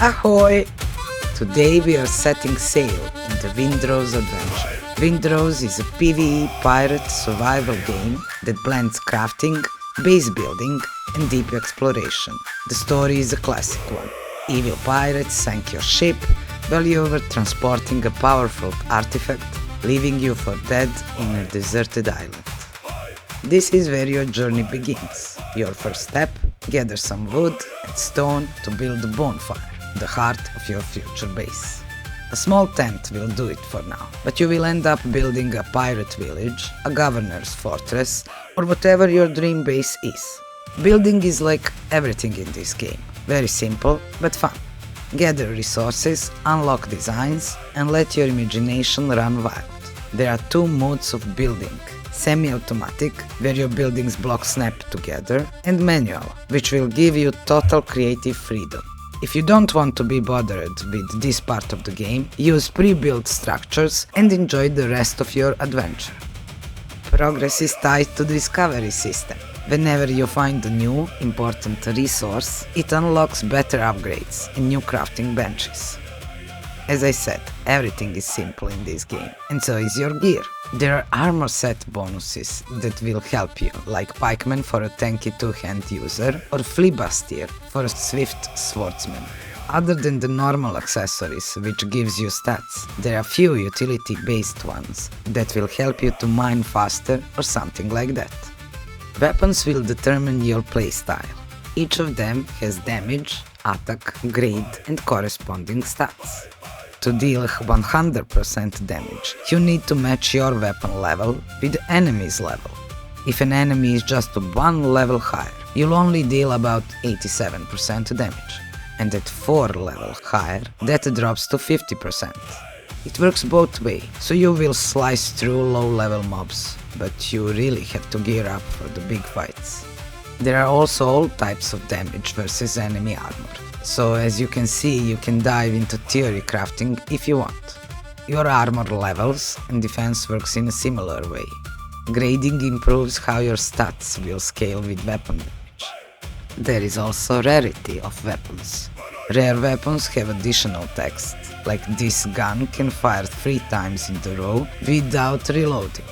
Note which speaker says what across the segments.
Speaker 1: Ahoy! Today we are setting sail in the Windrose adventure. Windrose is a PvE pirate survival game that blends crafting, base building and deep exploration. The story is a classic one. Evil pirates sank your ship while you were transporting a powerful artifact, leaving you for dead in a deserted island. This is where your journey begins. Your first step, gather some wood and stone to build a bonfire, the heart of your future base. A small tent will do it for now, but you will end up building a pirate village, a governor's fortress, or whatever your dream base is. Building is like everything in this game, very simple but fun. Gather resources, unlock designs, and let your imagination run wild. There are two modes of building. Semi-automatic, where your building's blocks snap together, and manual, which will give you total creative freedom. If you don't want to be bothered with this part of the game, use pre-built structures and enjoy the rest of your adventure. Progress is tied to the discovery system. Whenever you find a new, important resource, it unlocks better upgrades and new crafting benches. As I said, everything is simple in this game, and so is your gear. There are armor set bonuses that will help you, like pikeman for a tanky two-hand user or flibustier for a swift swordsman. Other than the normal accessories, which gives you stats, there are few utility-based ones that will help you to mine faster or something like that. Weapons will determine your playstyle. Each of them has damage, attack, grade and corresponding stats. To deal 100% damage, you need to match your weapon level with the enemy's level. If an enemy is just one level higher, you'll only deal about 87% damage, and at 4 level higher, that drops to 50%. It works both ways, so you will slice through low-level mobs, but you really have to gear up for the big fights. There are also all types of damage versus enemy armor. So as you can see, you can dive into theory crafting if you want. Your armor levels and defense works in a similar way. Grading improves how your stats will scale with weapon damage. There is also rarity of weapons. Rare weapons have additional text, like this gun can fire 3 times in a row without reloading.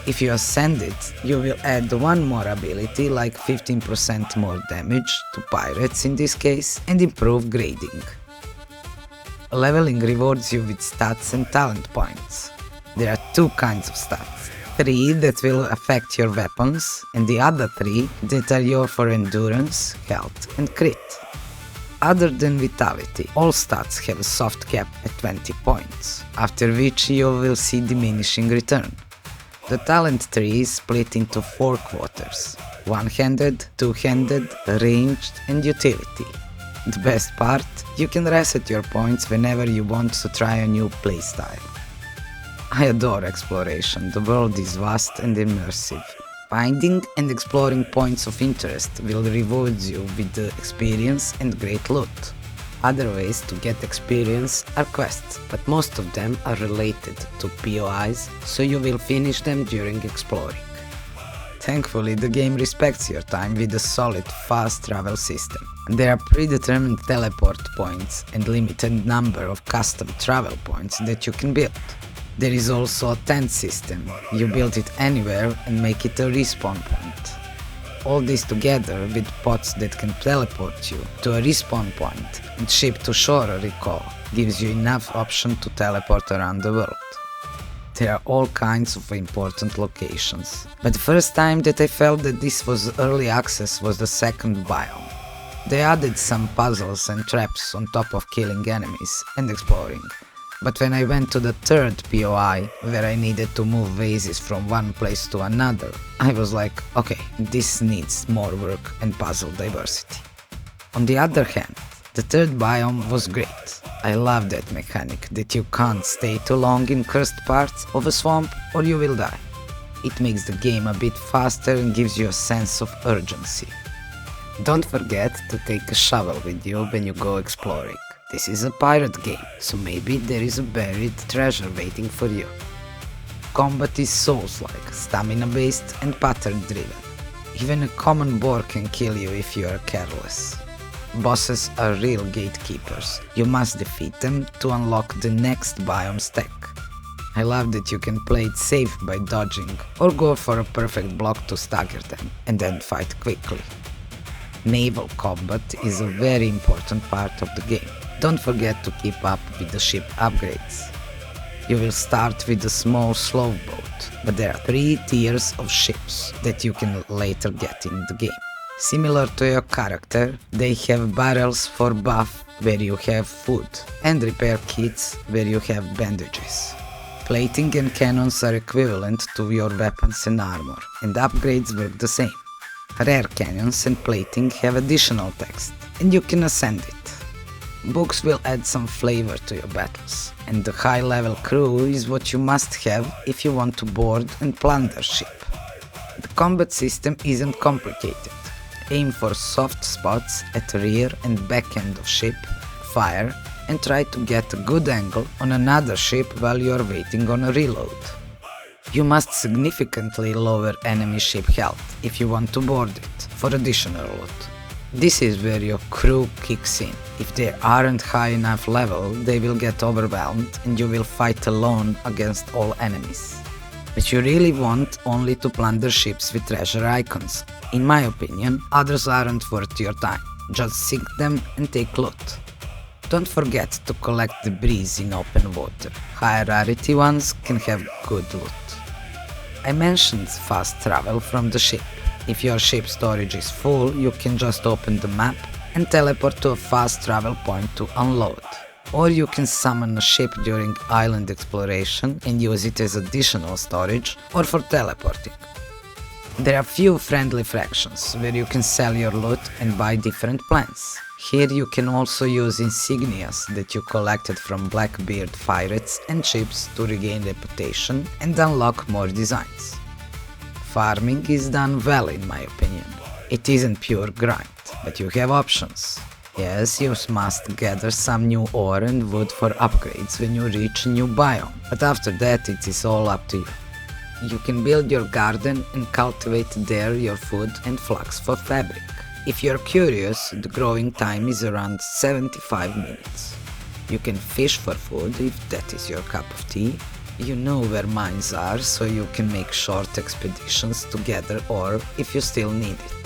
Speaker 1: If you ascend it, you will add one more ability, like 15% more damage to pirates in this case, and improve grading. Leveling rewards you with stats and talent points. There are 2 kinds of stats. 3 that will affect your weapons, and the other 3 that are your for endurance, health and crit. Other than vitality, all stats have a soft cap at 20 points, after which you will see diminishing return. The talent tree is split into 4 quarters: one-handed, two-handed, ranged and utility. The best part, you can reset your points whenever you want to try a new playstyle. I adore exploration, the world is vast and immersive. Finding and exploring points of interest will reward you with the experience and great loot. Other ways to get experience are quests, but most of them are related to POIs, so you will finish them during exploring. Thankfully, the game respects your time with a solid fast travel system. There are predetermined teleport points and limited number of custom travel points that you can build. There is also a tent system. You build it anywhere and make it a respawn point. All this together with pods that can teleport you to a respawn point and ship to shore recall gives you enough option to teleport around the world. There are all kinds of important locations, but the first time that I felt that this was early access was the second biome. They added some puzzles and traps on top of killing enemies and exploring. But when I went to the third POI, where I needed to move vases from one place to another, I was like, okay, this needs more work and puzzle diversity. On the other hand, the third biome was great. I love that mechanic that you can't stay too long in cursed parts of a swamp or you will die. It makes the game a bit faster and gives you a sense of urgency. Don't forget to take a shovel with you when you go exploring. This is a pirate game, so maybe there is a buried treasure waiting for you. Combat is Soulslike, stamina-based and pattern-driven. Even a common boar can kill you if you are careless. Bosses are real gatekeepers. You must defeat them to unlock the next biome stack. I love that you can play it safe by dodging or go for a perfect block to stagger them and then fight quickly. Naval combat is a very important part of the game. Don't forget to keep up with the ship upgrades. You will start with a small slow boat, but there are 3 tiers of ships that you can later get in the game. Similar to your character, they have barrels for buff where you have food, and repair kits where you have bandages. Plating and cannons are equivalent to your weapons and armor, and upgrades work the same. Rare cannons and plating have additional text, and you can ascend it. Books will add some flavor to your battles, and the high-level crew is what you must have if you want to board and plunder ship. The combat system isn't complicated. Aim for soft spots at the rear and back end of ship, fire, and try to get a good angle on another ship while you are waiting on a reload. You must significantly lower enemy ship health if you want to board it for additional loot. This is where your crew kicks in. If they aren't high enough level, they will get overwhelmed and you will fight alone against all enemies. But you really want only to plunder ships with treasure icons. In my opinion, others aren't worth your time. Just sink them and take loot. Don't forget to collect debris in open water. Higher rarity ones can have good loot. I mentioned fast travel from the ship. If your ship storage is full, you can just open the map and teleport to a fast travel point to unload. Or you can summon a ship during island exploration and use it as additional storage or for teleporting. There are few friendly fractions where you can sell your loot and buy different plans. Here you can also use insignias that you collected from Blackbeard pirates and ships to regain reputation and unlock more designs. Farming is done well in my opinion. It isn't pure grind, but you have options. Yes, you must gather some new ore and wood for upgrades when you reach a new biome, but after that it is all up to you. You can build your garden and cultivate there your food and flax for fabric. If you're curious, the growing time is around 75 minutes. You can fish for food if that is your cup of tea. You know where mines are, so you can make short expeditions to gather ore if you still need it.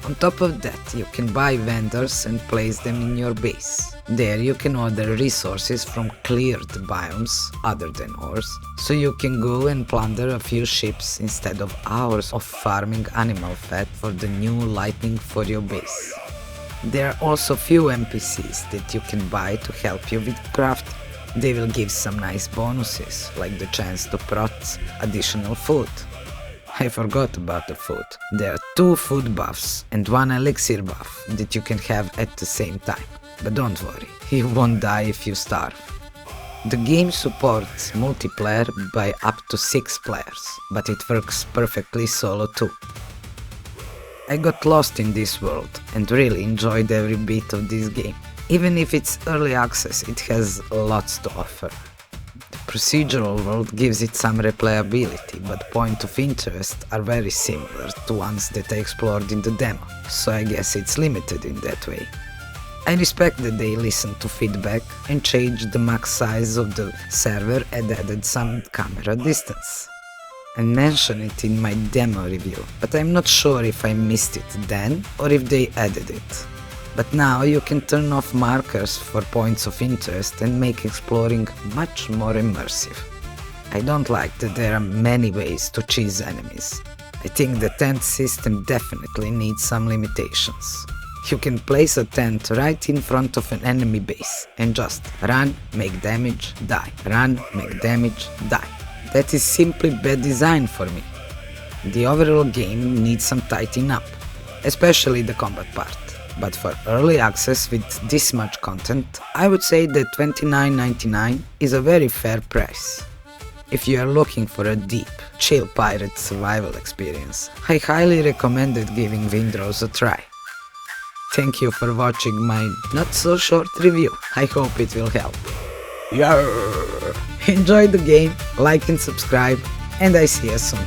Speaker 1: On top of that, you can buy vendors and place them in your base. There you can order resources from cleared biomes other than ores, so you can go and plunder a few ships instead of hours of farming animal fat for the new lighting for your base. There are also few NPCs that you can buy to help you with crafting. They will give some nice bonuses, like the chance to prot additional food. I forgot about the food. There are 2 food buffs and 1 elixir buff that you can have at the same time. But don't worry, you won't die if you starve. The game supports multiplayer by up to 6 players, but it works perfectly solo too. I got lost in this world and really enjoyed every bit of this game. Even if it's early access, it has lots to offer. The procedural world gives it some replayability, but point of interest are very similar to ones that I explored in the demo, so I guess it's limited in that way. I respect that they listened to feedback and changed the max size of the server and added some camera distance. I mentioned it in my demo review, but I'm not sure if I missed it then or if they added it. But now you can turn off markers for points of interest and make exploring much more immersive. I don't like that there are many ways to chase enemies. I think the tent system definitely needs some limitations. You can place a tent right in front of an enemy base and just run, make damage, die, run, make damage, die. That is simply bad design for me. The overall game needs some tightening up, especially the combat part. But for early access with this much content, I would say that $29.99 is a very fair price. If you are looking for a deep, chill pirate survival experience, I highly recommend giving Windrose a try. Thank you for watching my not so short review. I hope it will help. Enjoy the game, like and subscribe, and I see you soon.